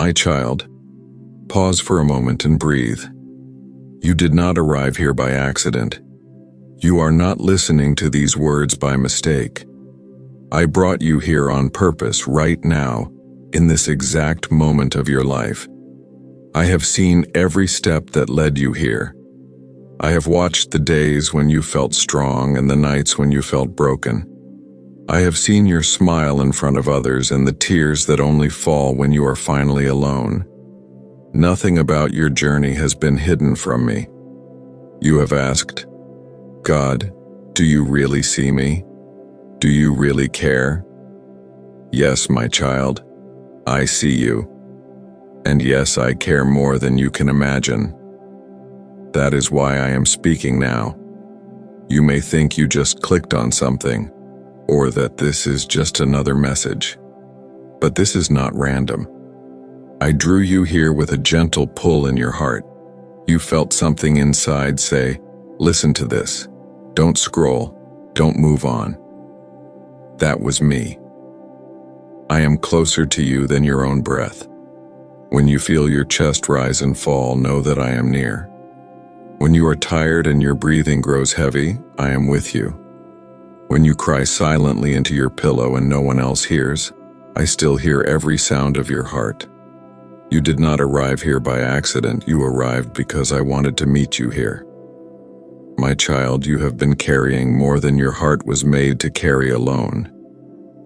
My child, pause for a moment and breathe. You did not arrive here by accident. You are not listening to these words by mistake. I brought you here on purpose right now, in this exact moment of your life. I have seen every step that led you here. I have watched the days when you felt strong and the nights when you felt broken. I have seen your smile in front of others and the tears that only fall when you are finally alone. Nothing about your journey has been hidden from me. You have asked, God, do you really see me? Do you really care? Yes, my child, I see you. And yes, I care more than you can imagine. That is why I am speaking now. You may think you just clicked on something, or that this is just another message. But this is not random. I drew you here with a gentle pull in your heart. You felt something inside say, listen to this. Don't scroll. Don't move on. That was me. I am closer to you than your own breath. When you feel your chest rise and fall, know that I am near. When you are tired and your breathing grows heavy, I am with you. When you cry silently into your pillow and no one else hears, I still hear every sound of your heart. You did not arrive here by accident. You arrived because I wanted to meet you here. My child, you have been carrying more than your heart was made to carry alone.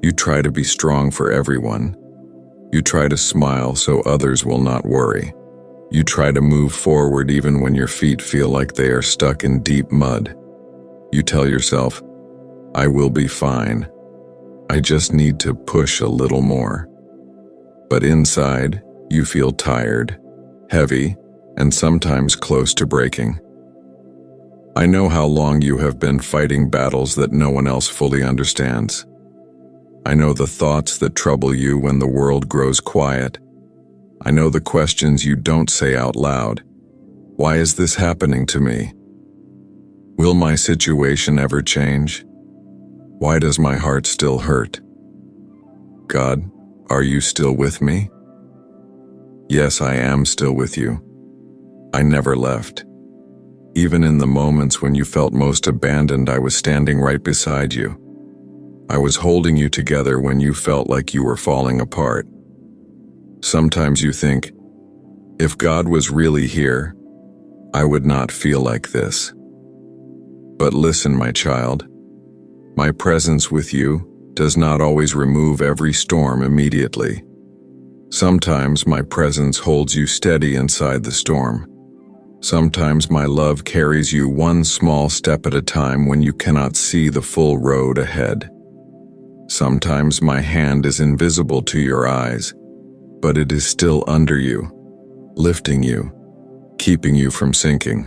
You try to be strong for everyone. You try to smile so others will not worry. You try to move forward even when your feet feel like they are stuck in deep mud. You tell yourself, I will be fine. I just need to push a little more. But inside, you feel tired, heavy, and sometimes close to breaking. I know how long you have been fighting battles that no one else fully understands. I know the thoughts that trouble you when the world grows quiet. I know the questions you don't say out loud. Why is this happening to me? Will my situation ever change? Why does my heart still hurt? God, are you still with me? Yes, I am still with you. I never left. Even in the moments when you felt most abandoned, I was standing right beside you. I was holding you together when you felt like you were falling apart. Sometimes you think, if God was really here, I would not feel like this. But listen, my child, my presence with you does not always remove every storm immediately. Sometimes my presence holds you steady inside the storm. Sometimes my love carries you one small step at a time when you cannot see the full road ahead. Sometimes my hand is invisible to your eyes, but it is still under you, lifting you, keeping you from sinking.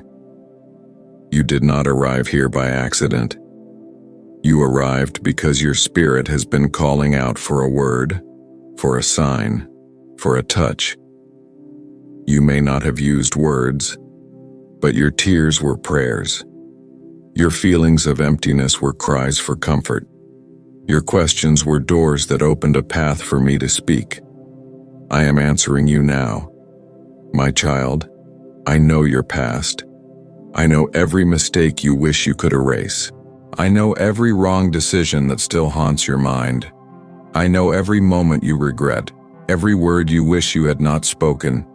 You did not arrive here by accident. You arrived because your spirit has been calling out for a word, for a sign, for a touch. You may not have used words, but your tears were prayers. Your feelings of emptiness were cries for comfort. Your questions were doors that opened a path for me to speak. I am answering you now. My child, I know your past. I know every mistake you wish you could erase. I know every wrong decision that still haunts your mind. I know every moment you regret, every word you wish you had not spoken,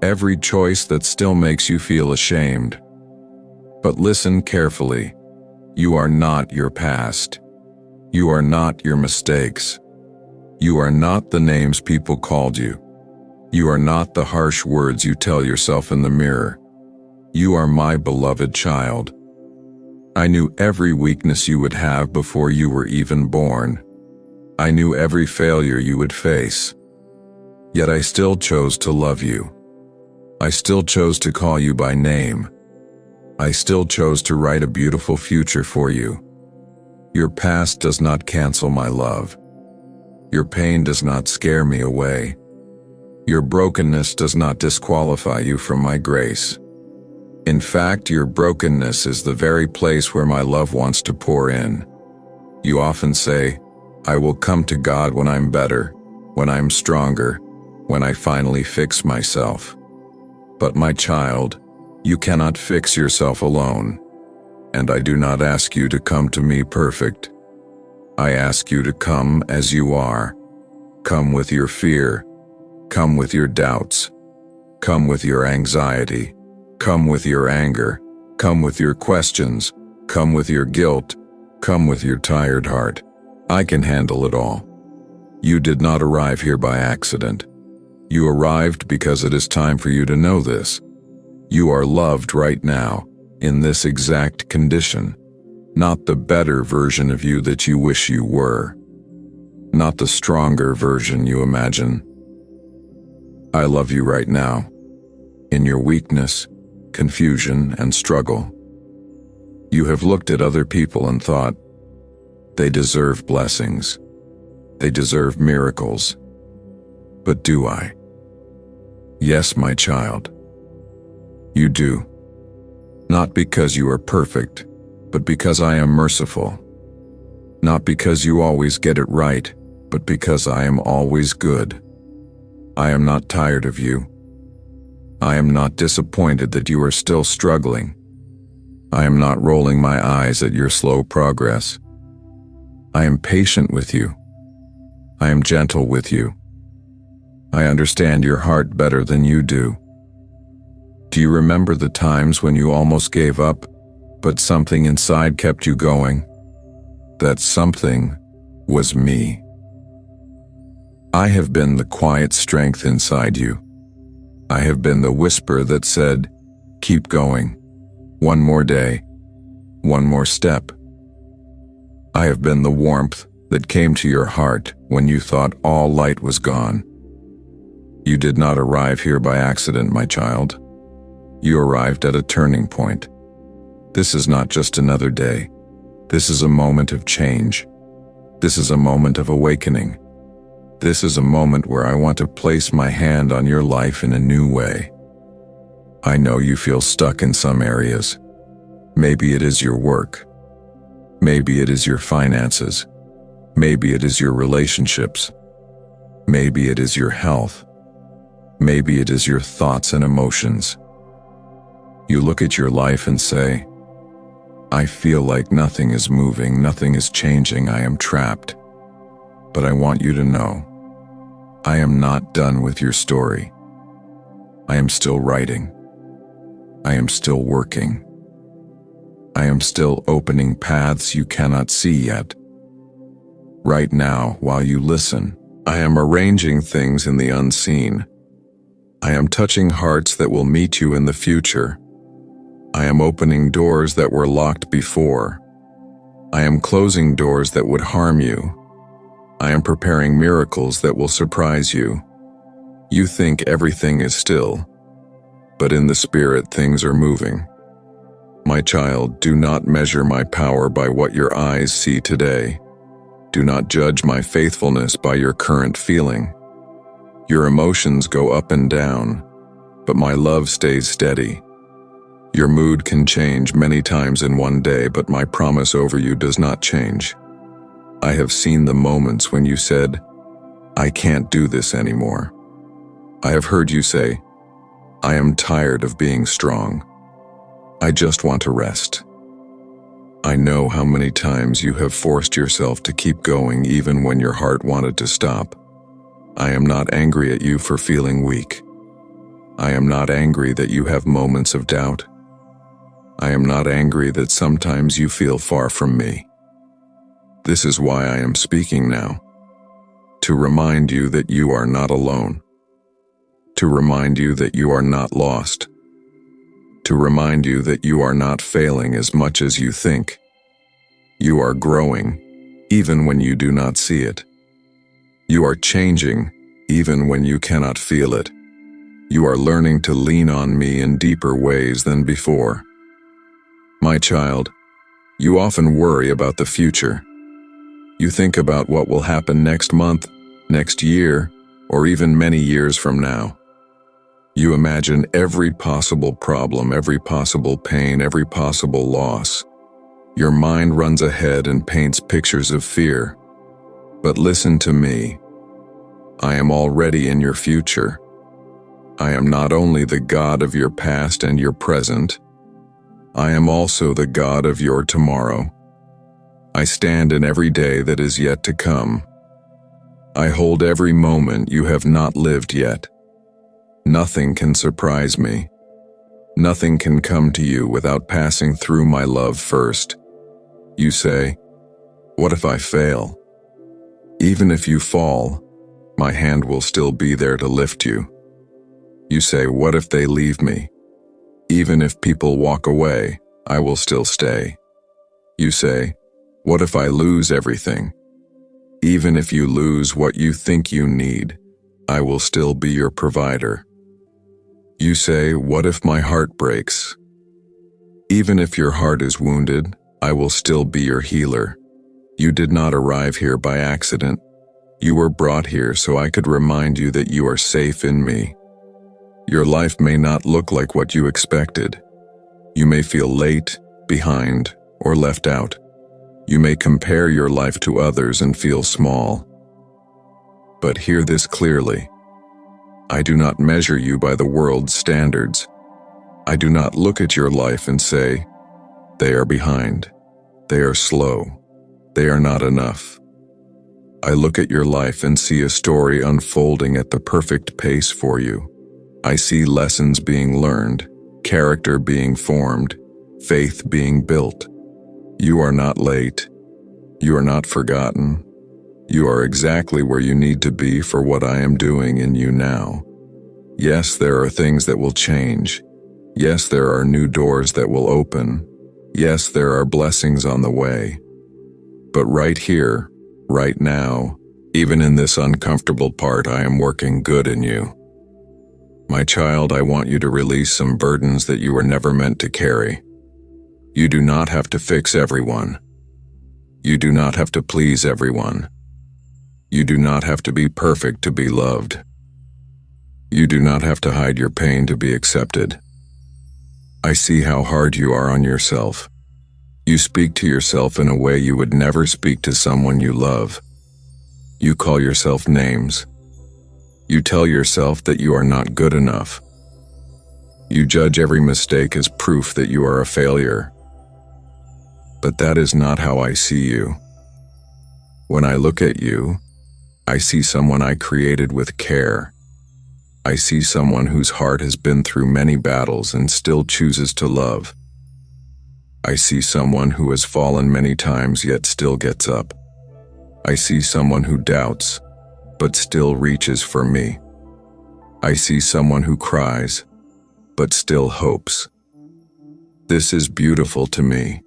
every choice that still makes you feel ashamed. But listen carefully. You are not your past. You are not your mistakes. You are not the names people called you. You are not the harsh words you tell yourself in the mirror. You are my beloved child. I knew every weakness you would have before you were even born. I knew every failure you would face. Yet I still chose to love you. I still chose to call you by name. I still chose to write a beautiful future for you. Your past does not cancel my love. Your pain does not scare me away. Your brokenness does not disqualify you from my grace. In fact, your brokenness is the very place where my love wants to pour in. You often say, I will come to God when I'm better, when I'm stronger, when I finally fix myself. But my child, you cannot fix yourself alone, and I do not ask you to come to me perfect. I ask you to come as you are. Come with your fear. Come with your doubts. Come with your anxiety. Come with your anger. Come with your questions. Come with your guilt. Come with your tired heart. I can handle it all. You did not arrive here by accident. You arrived because it is time for you to know this. You are loved right now, in this exact condition, not the better version of you that you wish you were, not the stronger version you imagine. I love you right now, in your weakness, confusion, and struggle. You have looked at other people and thought, they deserve blessings. They deserve miracles. But do I? Yes, my child. You do. Not because you are perfect, but because I am merciful. Not because you always get it right, but because I am always good. I am not tired of you. I am not disappointed that you are still struggling. I am not rolling my eyes at your slow progress. I am patient with you. I am gentle with you. I understand your heart better than you do. Do you remember the times when you almost gave up, but something inside kept you going? That something was me. I have been the quiet strength inside you. I have been the whisper that said, keep going. One more day. One more step. I have been the warmth that came to your heart when you thought all light was gone. You did not arrive here by accident, my child. You arrived at a turning point. This is not just another day. This is a moment of change. This is a moment of awakening. This is a moment where I want to place my hand on your life in a new way. I know you feel stuck in some areas. Maybe it is your work. Maybe it is your finances. Maybe it is your relationships. Maybe it is your health. Maybe it is your thoughts and emotions. You look at your life and say, I feel like nothing is moving, nothing is changing, I am trapped. But I want you to know, I am not done with your story. I am still writing. I am still working. I am still opening paths you cannot see yet. Right now, while you listen, I am arranging things in the unseen. I am touching hearts that will meet you in the future. I am opening doors that were locked before. I am closing doors that would harm you. I am preparing miracles that will surprise you. You think everything is still, but in the spirit things are moving. My child, do not measure my power by what your eyes see today. Do not judge my faithfulness by your current feeling. Your emotions go up and down, but my love stays steady. Your mood can change many times in one day, but my promise over you does not change. I have seen the moments when you said, I can't do this anymore. I have heard you say, I am tired of being strong. I just want to rest. I know how many times you have forced yourself to keep going even when your heart wanted to stop. I am not angry at you for feeling weak. I am not angry that you have moments of doubt. I am not angry that sometimes you feel far from me. This is why I am speaking now. To remind you that you are not alone. To remind you that you are not lost. To remind you that you are not failing as much as you think. You are growing, even when you do not see it. You are changing, even when you cannot feel it. You are learning to lean on me in deeper ways than before. My child, you often worry about the future. You think about what will happen next month, next year, or even many years from now. You imagine every possible problem, every possible pain, every possible loss. Your mind runs ahead and paints pictures of fear. But listen to me. I am already in your future. I am not only the God of your past and your present, I am also the God of your tomorrow. I stand in every day that is yet to come. I hold every moment you have not lived yet. Nothing can surprise me. Nothing can come to you without passing through my love first. You say, "What if I fail?" Even if you fall, my hand will still be there to lift you. You say, "What if they leave me?" Even if people walk away, I will still stay. You say, "What if I lose everything?" Even if you lose what you think you need, I will still be your provider. You say, "What if my heart breaks?" Even if your heart is wounded, I will still be your healer. You did not arrive here by accident. You were brought here so I could remind you that you are safe in me. Your life may not look like what you expected. You may feel late, behind, or left out. You may compare your life to others and feel small. But hear this clearly. I do not measure you by the world's standards. I do not look at your life and say, "They are behind. They are slow. They are not enough." I look at your life and see a story unfolding at the perfect pace for you. I see lessons being learned, character being formed, faith being built. You are not late. You are not forgotten. You are exactly where you need to be for what I am doing in you now. Yes, there are things that will change. Yes, there are new doors that will open. Yes, there are blessings on the way. But right here, right now, even in this uncomfortable part, I am working good in you. My child, I want you to release some burdens that you were never meant to carry. You do not have to fix everyone. You do not have to please everyone. You do not have to be perfect to be loved. You do not have to hide your pain to be accepted. I see how hard you are on yourself. You speak to yourself in a way you would never speak to someone you love. You call yourself names. You tell yourself that you are not good enough. You judge every mistake as proof that you are a failure. But that is not how I see you. When I look at you, I see someone I created with care. I see someone whose heart has been through many battles and still chooses to love. I see someone who has fallen many times yet still gets up. I see someone who doubts, but still reaches for me. I see someone who cries, but still hopes. This is beautiful to me.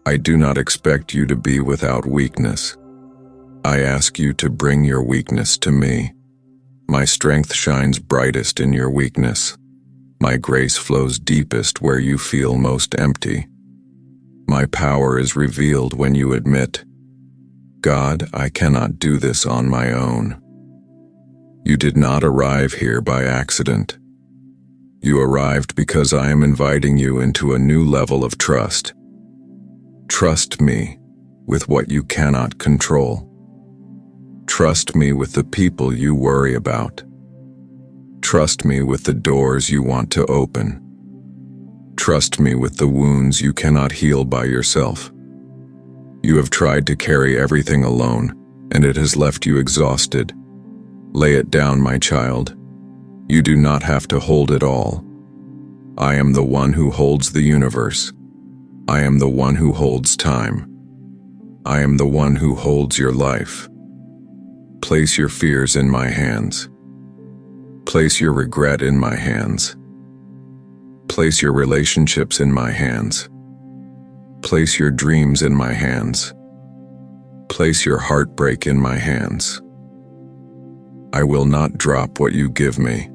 I do not expect you to be without weakness. I ask you to bring your weakness to me. My strength shines brightest in your weakness. My grace flows deepest where you feel most empty. My power is revealed when you admit, "God, I cannot do this on my own." You did not arrive here by accident. You arrived because I am inviting you into a new level of trust. Trust me with what you cannot control. Trust me with the people you worry about. Trust me with the doors you want to open. Trust me with the wounds you cannot heal by yourself. You have tried to carry everything alone, and it has left you exhausted. Lay it down, my child. You do not have to hold it all. I am the one who holds the universe. I am the one who holds time. I am the one who holds your life. Place your fears in my hands. Place your regret in my hands. Place your relationships in my hands. Place your dreams in my hands. Place your heartbreak in my hands. I will not drop what you give me.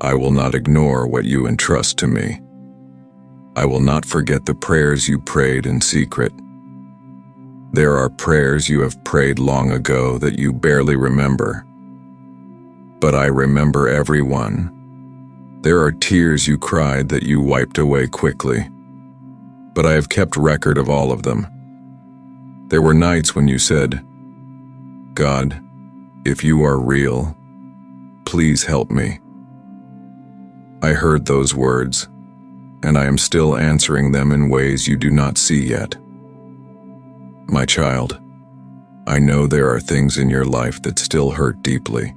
I will not ignore what you entrust to me. I will not forget the prayers you prayed in secret. There are prayers you have prayed long ago that you barely remember. But I remember every one. There are tears you cried that you wiped away quickly. But I have kept record of all of them. There were nights when you said, "God, If you are real, please help me. I heard those words, and I am still answering them in ways you do not see yet. My child, I know there are things in your life that still hurt deeply.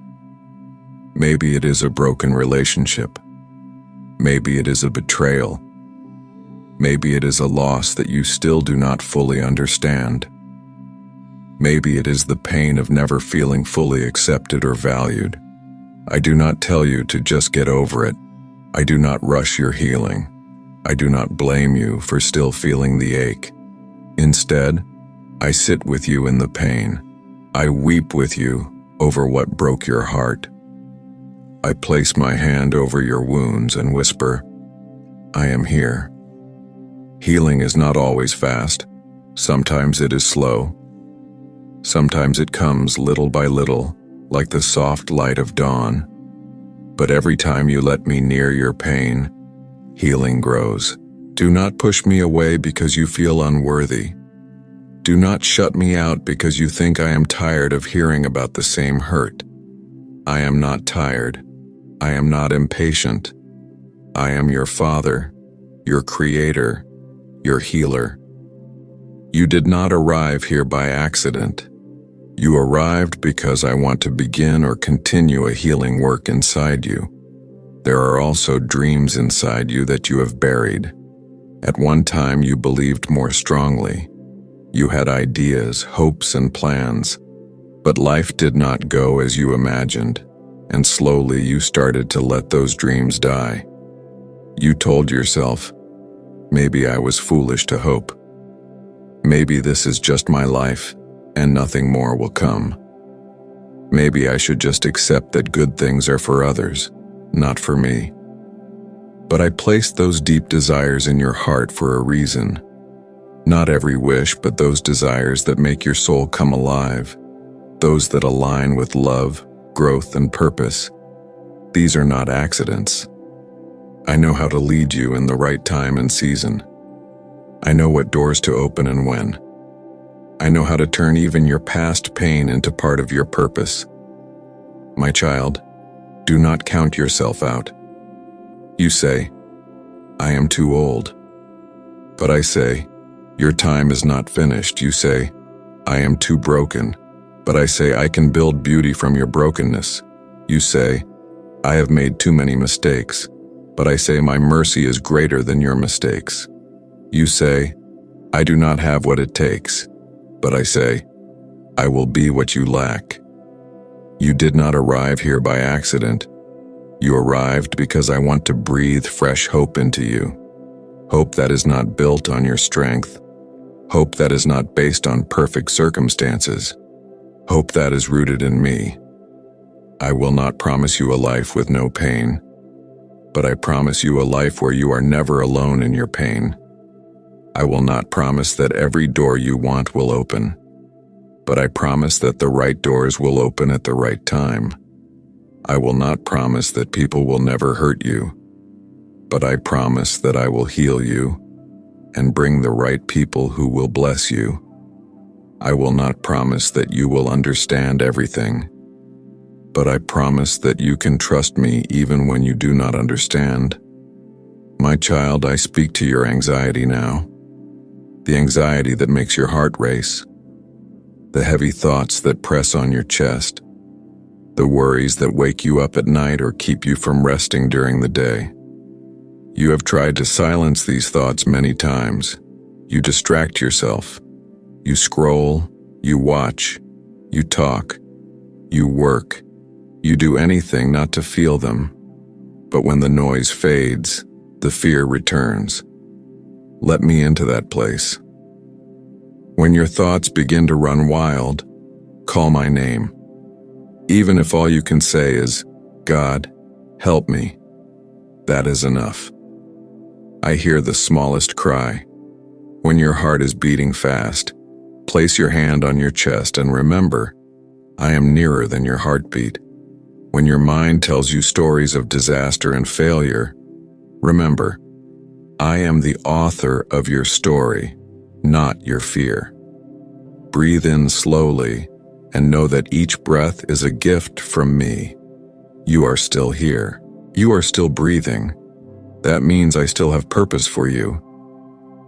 Maybe it is a broken relationship. Maybe it is a betrayal. Maybe it is a loss that you still do not fully understand. Maybe it is the pain of never feeling fully accepted or valued. I do not tell you to just get over it. I do not rush your healing. I do not blame you for still feeling the ache. Instead, I sit with you in the pain. I weep with you over what broke your heart. I place my hand over your wounds and whisper, I am here. Healing is not always fast. Sometimes it is slow. Sometimes it comes little by little, like the soft light of dawn. But every time you let me near your pain, healing grows. Do not push me away because you feel unworthy. Do not shut me out because you think I am tired of hearing about the same hurt. I am not tired. I am not impatient. I am your Father, your Creator, your healer. You did not arrive here by accident. You arrived because I want to begin or continue a healing work inside you. There are also dreams inside you that you have buried. At one time you believed more strongly. You had ideas, hopes, and plans, but life did not go as you imagined, and slowly you started to let those dreams die. You told yourself, maybe I was foolish to hope. Maybe this is just my life, and nothing more will come. Maybe I should just accept that good things are for others, not for me. But I placed those deep desires in your heart for a reason. Not every wish, but those desires that make your soul come alive, those that align with love, growth, and purpose. These are not accidents. I know how to lead you in the right time and season. I know what doors to open and when. I know how to turn even your past pain into part of your purpose. My child, do not count yourself out. You say, I am too old. But I say, your time is not finished. You say, I am too broken. But I say, I can build beauty from your brokenness. You say, I have made too many mistakes. But I say, my mercy is greater than your mistakes. You say, I do not have what it takes. But I say, I will be what you lack. You did not arrive here by accident. You arrived because I want to breathe fresh hope into you. Hope that is not built on your strength. Hope that is not based on perfect circumstances. Hope that is rooted in me. I will not promise you a life with no pain, but I promise you a life where you are never alone in your pain. I will not promise that every door you want will open, but I promise that the right doors will open at the right time. I will not promise that people will never hurt you, but I promise that I will heal you and bring the right people who will bless you. I will not promise that you will understand everything, but I promise that you can trust me even when you do not understand. My child, I speak to your anxiety now. The anxiety that makes your heart race, the heavy thoughts that press on your chest, the worries that wake you up at night or keep you from resting during the day. You have tried to silence these thoughts many times. You distract yourself. You scroll, you watch, you talk, you work, you do anything not to feel them. But when the noise fades, the fear returns. Let me into that place. When your thoughts begin to run wild, call my name. Even if all you can say is, God, help me, that is enough. I hear the smallest cry. When your heart is beating fast, place your hand on your chest and remember, I am nearer than your heartbeat. When your mind tells you stories of disaster and failure, remember, I am the author of your story, not your fear. Breathe in slowly and know that each breath is a gift from me. You are still here. You are still breathing. That means I still have purpose for you.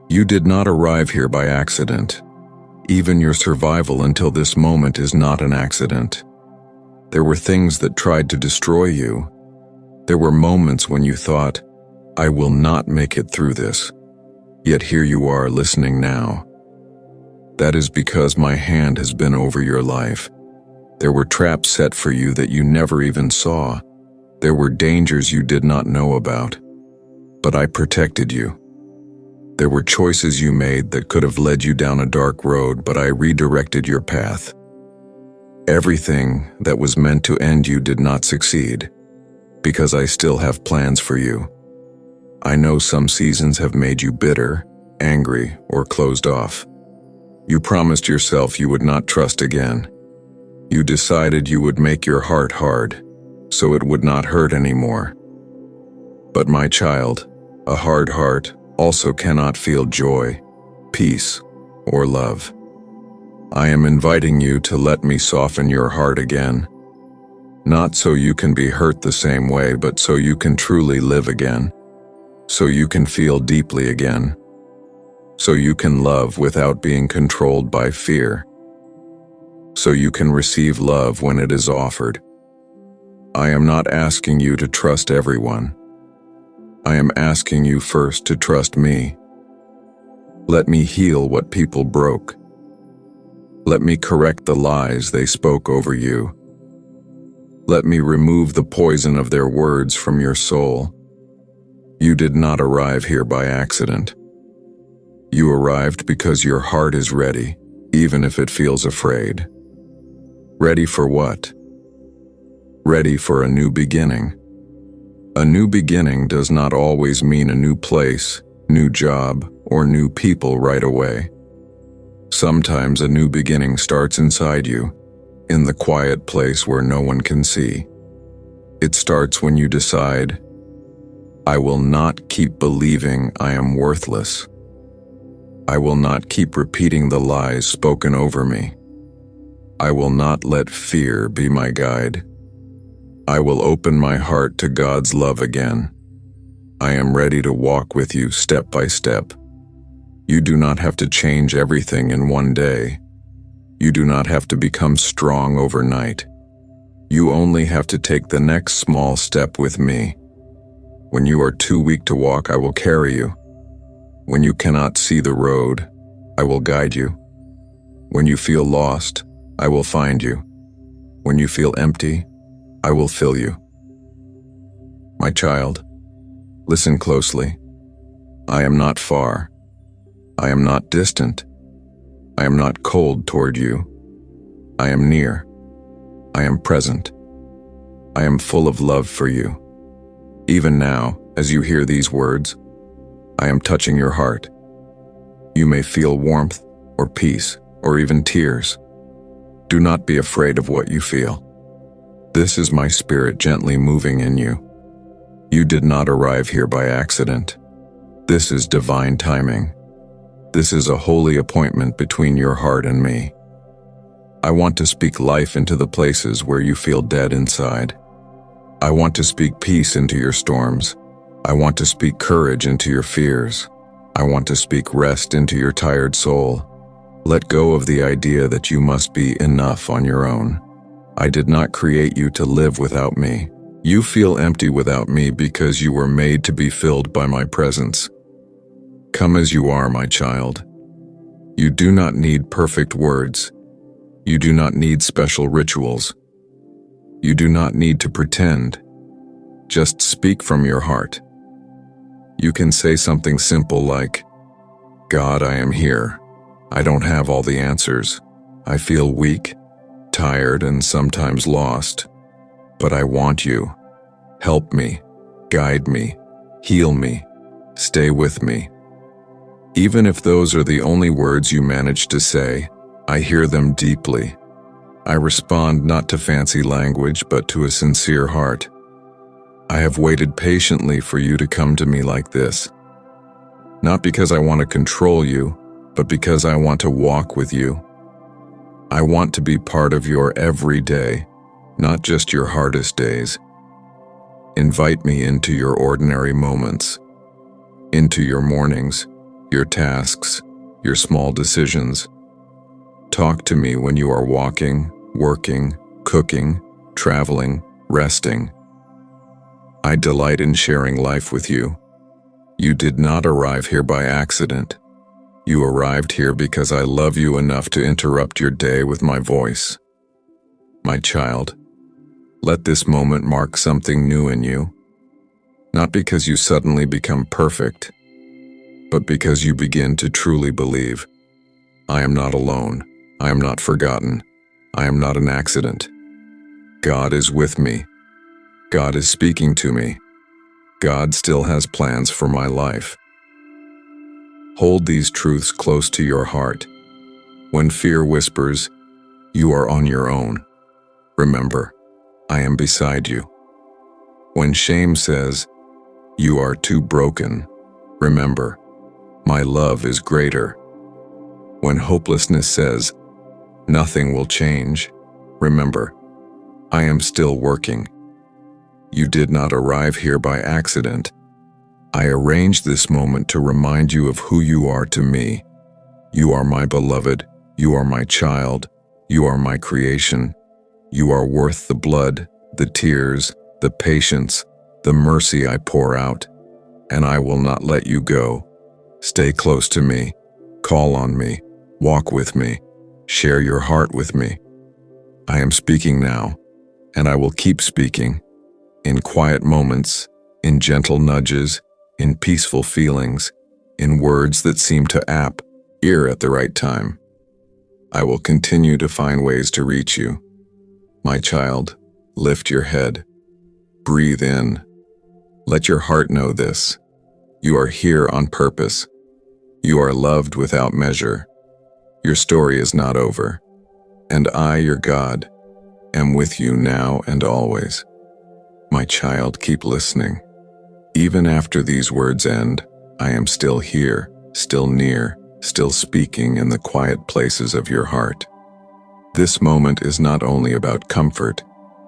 You did not arrive here by accident. Even your survival until this moment is not an accident. There were things that tried to destroy you. There were moments when you thought, I will not make it through this. Yet here you are listening now. That is because my hand has been over your life. There were traps set for you that you never even saw. There were dangers you did not know about. But I protected you. There were choices you made that could have led you down a dark road, but I redirected your path. Everything that was meant to end you did not succeed, because I still have plans for you. I know some seasons have made you bitter, angry, or closed off. You promised yourself you would not trust again. You decided you would make your heart hard, so it would not hurt anymore. But my child, a hard heart also cannot feel joy, peace, or love. I am inviting you to let me soften your heart again. Not so you can be hurt the same way, but so you can truly live again. So you can feel deeply again. So you can love without being controlled by fear. So you can receive love when it is offered. I am not asking you to trust everyone. I am asking you first to trust me. Let me heal what people broke. Let me correct the lies they spoke over you. Let me remove the poison of their words from your soul. You did not arrive here by accident. You arrived because your heart is ready, even if it feels afraid. Ready for what? Ready for a new beginning. A new beginning does not always mean a new place, new job, or new people right away. Sometimes a new beginning starts inside you, in the quiet place where no one can see. It starts when you decide, I will not keep believing I am worthless. I will not keep repeating the lies spoken over me. I will not let fear be my guide. I will open my heart to God's love again. I am ready to walk with you step by step. You do not have to change everything in one day. You do not have to become strong overnight. You only have to take the next small step with me. When you are too weak to walk, I will carry you. When you cannot see the road, I will guide you. When you feel lost, I will find you. When you feel empty, I will fill you. My child, listen closely. I am not far. I am not distant. I am not cold toward you. I am near. I am present. I am full of love for you. Even now, as you hear these words, I am touching your heart. You may feel warmth or peace or even tears. Do not be afraid of what you feel. This is my spirit gently moving in you. You did not arrive here by accident. This is divine timing. This is a holy appointment between your heart and me. I want to speak life into the places where you feel dead inside. I want to speak peace into your storms. I want to speak courage into your fears. I want to speak rest into your tired soul. Let go of the idea that you must be enough on your own. I did not create you to live without me. You feel empty without me because you were made to be filled by my presence. Come as you are, my child. You do not need perfect words. You do not need special rituals. You do not need to pretend. Just speak from your heart. You can say something simple like, God, I am here. I don't have all the answers. I feel weak, tired, and sometimes lost. But I want you. Help me, guide me, heal me, stay with me. Even if those are the only words you manage to say, I hear them deeply. I respond not to fancy language, but to a sincere heart. I have waited patiently for you to come to me like this. Not because I want to control you, but because I want to walk with you. I want to be part of your every day, not just your hardest days. Invite me into your ordinary moments, into your mornings, your tasks, your small decisions. Talk to me when you are walking, working, cooking, traveling, resting. I delight in sharing life with you. You did not arrive here by accident. You arrived here because I love you enough to interrupt your day with my voice. My child, let this moment mark something new in you. Not because you suddenly become perfect, but because you begin to truly believe. I am not alone. I am not forgotten. I am not an accident. God is with me. God is speaking to me. God still has plans for my life. Hold these truths close to your heart. When fear whispers, you are on your own, remember, I am beside you. When shame says, you are too broken, remember, my love is greater. When hopelessness says, nothing will change, remember, I am still working. You did not arrive here by accident. I arranged this moment to remind you of who you are to me. You are my beloved. You are my child. You are my creation. You are worth the blood, the tears, the patience, the mercy I pour out, and I will not let you go. Stay close to me. Call on me. Walk with me. Share your heart with me. I am speaking now, and I will keep speaking. In quiet moments, in gentle nudges, in peaceful feelings, in words that seem to appear at the right time. I will continue to find ways to reach you. My child, lift your head. Breathe in. Let your heart know this. You are here on purpose. You are loved without measure. Your story is not over. And I, your God, am with you now and always. My child, keep listening. Even after these words end, I am still here, still near, still speaking in the quiet places of your heart. This moment is not only about comfort,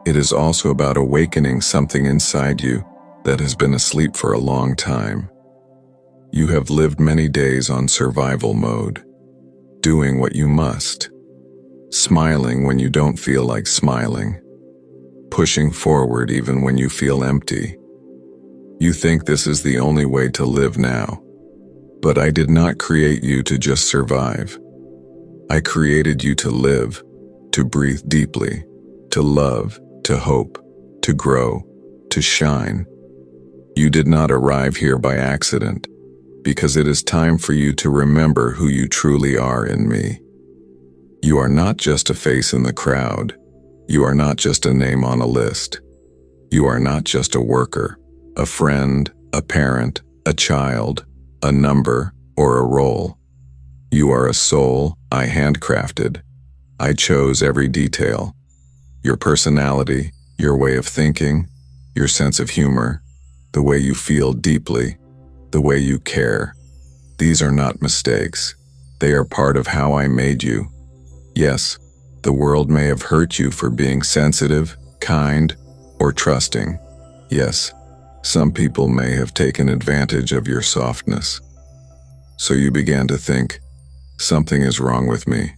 it is also about awakening something inside you that has been asleep for a long time. You have lived many days on survival mode, doing what you must, smiling when you don't feel like smiling, pushing forward even when you feel empty. You think this is the only way to live now. But I did not create you to just survive. I created you to live, to breathe deeply, to love, to hope, to grow, to shine. You did not arrive here by accident, because it is time for you to remember who you truly are in me. You are not just a face in the crowd. You are not just a name on a list. You are not just a worker, a friend, a parent, a child, a number, or a role. You are a soul I handcrafted. I chose every detail. Your personality, your way of thinking, your sense of humor, the way you feel deeply, the way you care. These are not mistakes. They are part of how I made you. Yes, the world may have hurt you for being sensitive, kind, or trusting. Yes, some people may have taken advantage of your softness. So you began to think, something is wrong with me.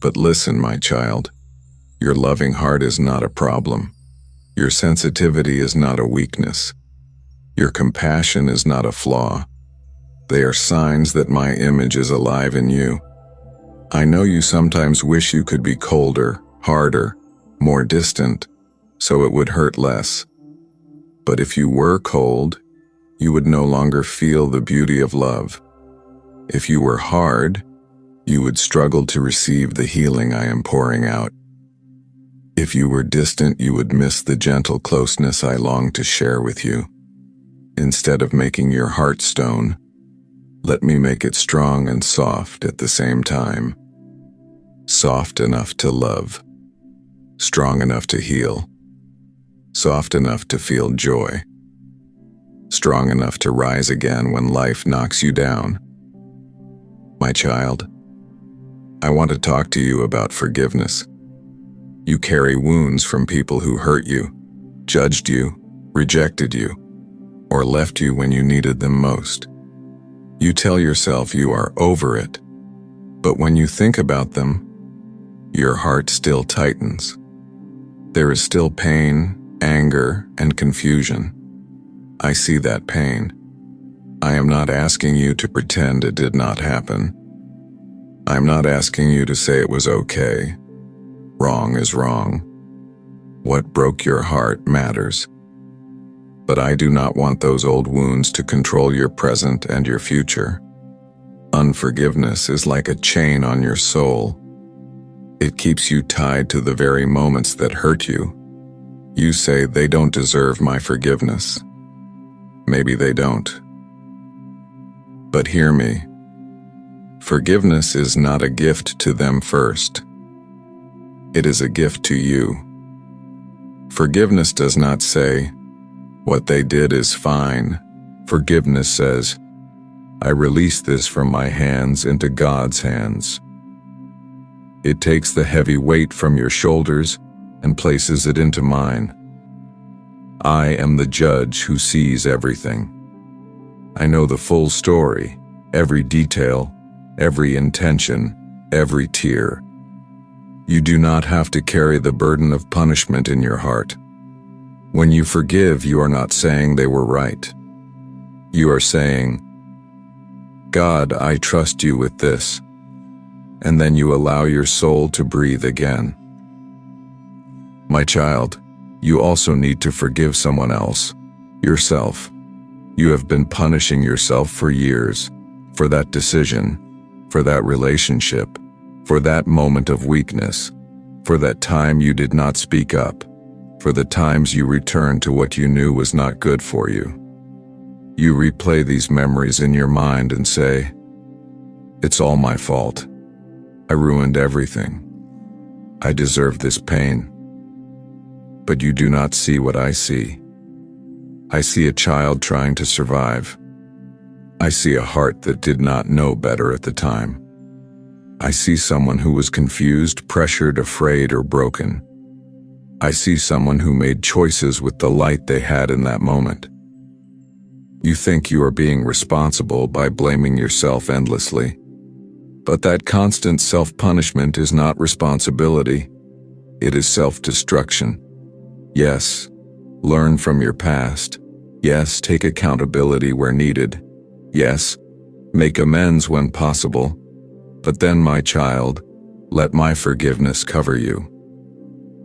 But listen, my child, your loving heart is not a problem. Your sensitivity is not a weakness. Your compassion is not a flaw. They are signs that my image is alive in you. I know you sometimes wish you could be colder, harder, more distant, so it would hurt less. But if you were cold, you would no longer feel the beauty of love. If you were hard, you would struggle to receive the healing I am pouring out. If you were distant, you would miss the gentle closeness I long to share with you. Instead of making your heart stone, let me make it strong and soft at the same time. Soft enough to love, strong enough to heal, soft enough to feel joy, strong enough to rise again when life knocks you down. My child, I want to talk to you about forgiveness. You carry wounds from people who hurt you, judged you, rejected you, or left you when you needed them most. You tell yourself you are over it, but when you think about them, your heart still tightens. There is still pain, anger, and confusion. I see that pain. I am not asking you to pretend it did not happen. I'm not asking you to say it was okay. Wrong is wrong. What broke your heart matters. But I do not want those old wounds to control your present and your future. Unforgiveness is like a chain on your soul. It keeps you tied to the very moments that hurt you. You say they don't deserve my forgiveness. Maybe they don't. But hear me. Forgiveness is not a gift to them first. It is a gift to you. Forgiveness does not say, "What they did is fine." Forgiveness says, "I release this from my hands into God's hands." It takes the heavy weight from your shoulders and places it into mine. I am the judge who sees everything. I know the full story, every detail, every intention, every tear. You do not have to carry the burden of punishment in your heart. When you forgive, you are not saying they were right. You are saying, "God, I trust you with this." And then you allow your soul to breathe again. My child, you also need to forgive someone else, yourself. You have been punishing yourself for years, for that decision, for that relationship, for that moment of weakness, for that time you did not speak up, for the times you returned to what you knew was not good for you. You replay these memories in your mind and say, "It's all my fault. I ruined everything. I deserve this pain." But you do not see what I see. I see a child trying to survive. I see a heart that did not know better at the time. I see someone who was confused, pressured, afraid, or broken. I see someone who made choices with the light they had in that moment. You think you are being responsible by blaming yourself endlessly. But that constant self-punishment is not responsibility. It is self-destruction. Yes, learn from your past. Yes, take accountability where needed. Yes, make amends when possible. But then, my child, let my forgiveness cover you.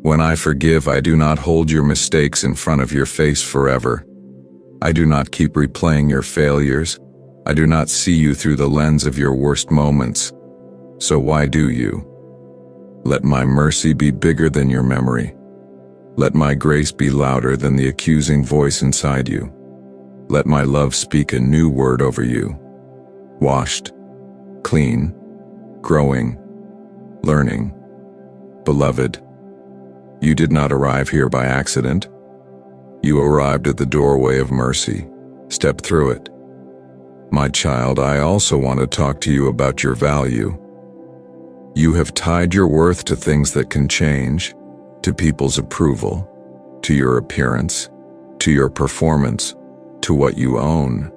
When I forgive, I do not hold your mistakes in front of your face forever. I do not keep replaying your failures. I do not see you through the lens of your worst moments. So why do you? Let my mercy be bigger than your memory. Let my grace be louder than the accusing voice inside you. Let my love speak a new word over you. Washed, clean, growing, learning. Beloved, you did not arrive here by accident. You arrived at the doorway of mercy. Step through it. My child, I also want to talk to you about your value. You have tied your worth to things that can change, to people's approval, to your appearance, to your performance, to what you own,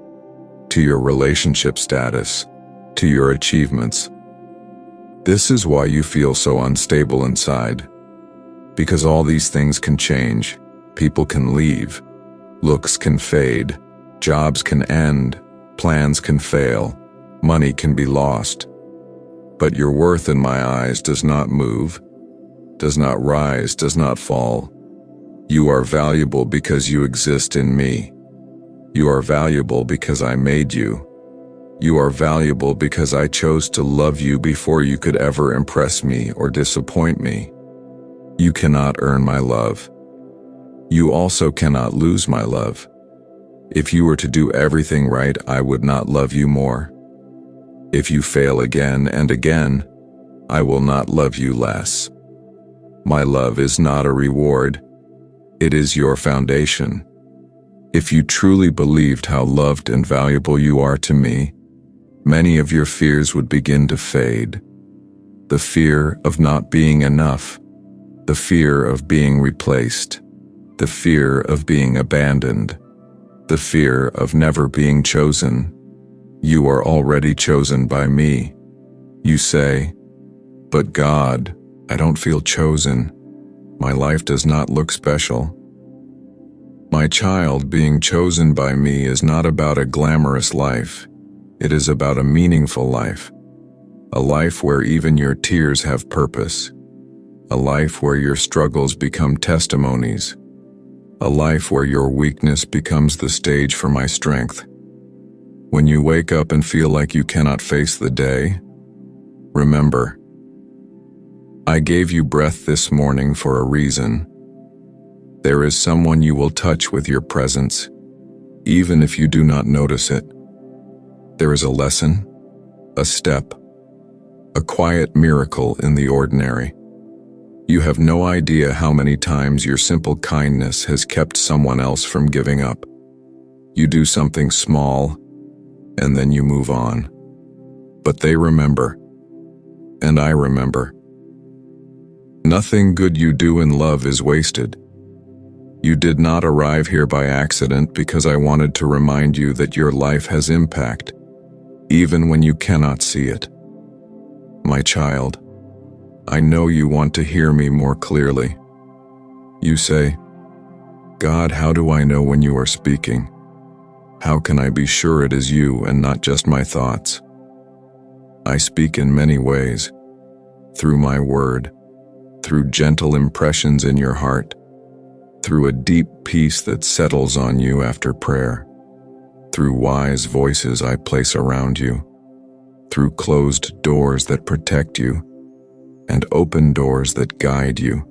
to your relationship status, to your achievements. This is why you feel so unstable inside. Because all these things can change. People can leave. Looks can fade. Jobs can end. Plans can fail. Money can be lost. But your worth in my eyes does not move, does not rise, does not fall. You are valuable because you exist in me. You are valuable because I made you. You are valuable because I chose to love you before you could ever impress me or disappoint me. You cannot earn my love. You also cannot lose my love. If you were to do everything right, I would not love you more. If you fail again and again, I will not love you less. My love is not a reward. It is your foundation. If you truly believed how loved and valuable you are to me, many of your fears would begin to fade. the fear of not being enough, the fear of being replaced, the fear of being abandoned, the fear of never being chosen. You are already chosen by me. You say, "But God, I don't feel chosen. My life does not look special." My child, being chosen by me is not about a glamorous life. It is about a meaningful life. A life where even your tears have purpose. A life where your struggles become testimonies. A life where your weakness becomes the stage for my strength. When you wake up and feel like you cannot face the day, remember, I gave you breath this morning for a reason. There is someone you will touch with your presence, even if you do not notice it. There is a lesson, a step, a quiet miracle in the ordinary. You have no idea how many times your simple kindness has kept someone else from giving up. You do something small, and then you move on. But they remember, and I remember. Nothing good you do in love is wasted. You did not arrive here by accident because I wanted to remind you that your life has impact, even when you cannot see it. My child, I know you want to hear me more clearly. You say, "God, how do I know when you are speaking? How can I be sure it is you and not just my thoughts?" I speak in many ways, through my word, through gentle impressions in your heart, through a deep peace that settles on you after prayer, through wise voices I place around you, through closed doors that protect you, and open doors that guide you,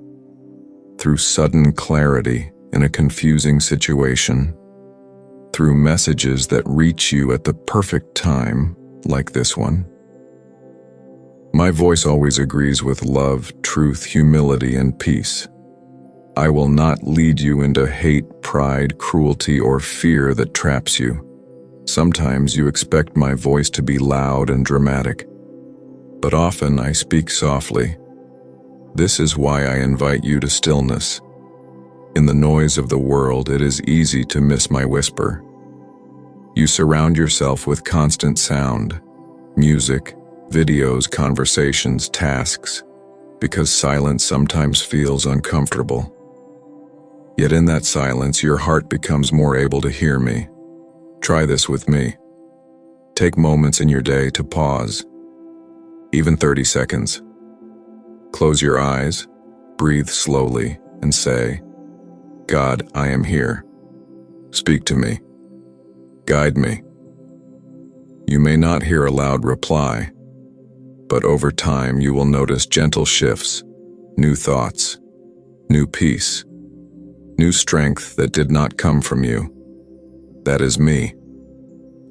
through sudden clarity in a confusing situation, through messages that reach you at the perfect time, like this one. My voice always agrees with love, truth, humility, and peace. I will not lead you into hate, pride, cruelty, or fear that traps you. Sometimes you expect my voice to be loud and dramatic, but often I speak softly. This is why I invite you to stillness. In the noise of the world, it is easy to miss my whisper. You surround yourself with constant sound, music, videos, conversations, tasks, because silence sometimes feels uncomfortable. Yet in that silence, your heart becomes more able to hear me. Try this with me. Take moments in your day to pause, even 30 seconds. Close your eyes, breathe slowly, and say, "God, I am here. Speak to me. Guide me." You may not hear a loud reply, but over time you will notice gentle shifts, new thoughts, new peace, new strength that did not come from you. That is me.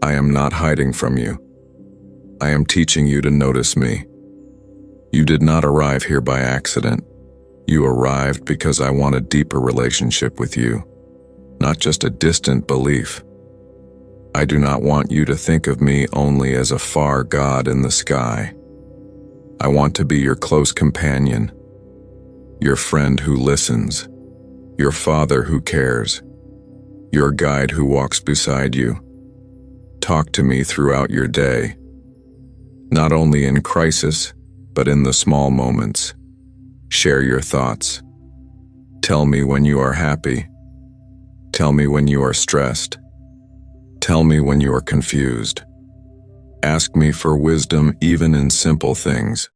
I am not hiding from you. I am teaching you to notice me. You did not arrive here by accident. You arrived because I want a deeper relationship with you, not just a distant belief. I do not want you to think of me only as a far God in the sky. I want to be your close companion, your friend who listens, your father who cares, your guide who walks beside you. Talk to me throughout your day, not only in crisis, but in the small moments. Share your thoughts. Tell me when you are happy. Tell me when you are stressed. Tell me when you are confused. Ask me for wisdom even in simple things.